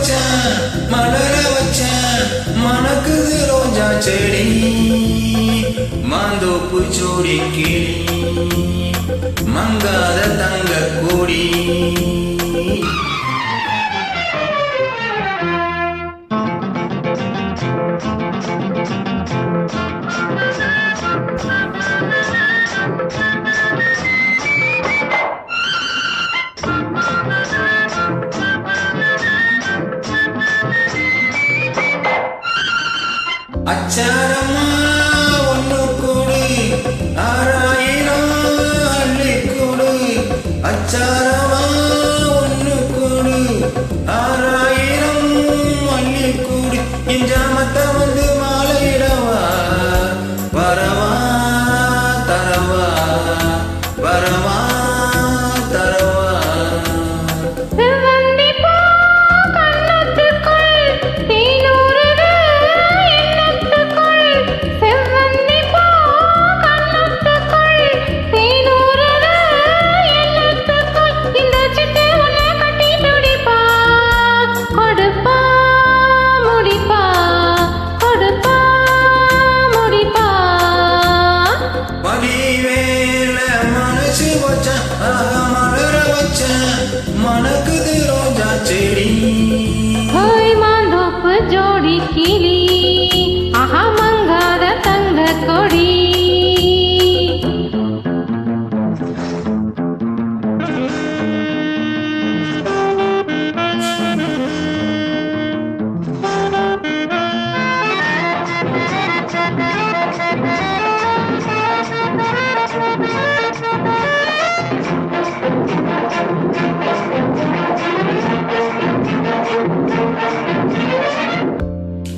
வச்சேன் மலர வச்சேன் மணக்குது ரோஜா செடி மாந்தோப்பு சோடி கிளி மங்காத தங்க கொடி அச்சாரமா ஒண்ணு கூடு ஆறாயிரம் அள்ளி கூடு அச்சாரமா ஒண்ணு கூடு ஆறாயிரம் அள்ளி கூடு இஞ்சாமத்த வந்து மாலையிடவா வரவா தரவா வரவா தரவா மணக்குது ரோஜா செடி ஹோய் மாந்தோப்பு ஜோடி கிளி ஆஹா மங்காத தங்க கொடி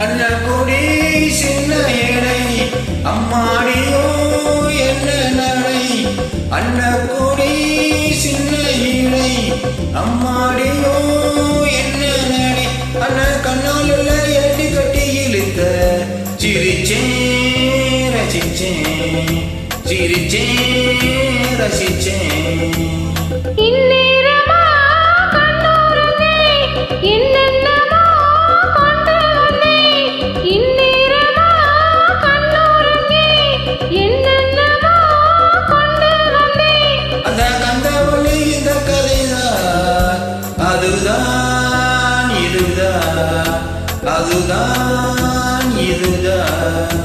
அல்ல கொடி சின்ன ஏழை அம்மாடியோ என்ன நடை அல்ல கொடி சின்ன ஏழை அம்மாடியோ என்ன நடை அல்ல கண்ணால் உள்ள எட்டி கட்டி இழுத்த சிரிச்சேன் ரசிச்சேன் சிரிச்சேன் ரசிச்சேன் அதுதான் இதுதான் அதுதான் இதுதான்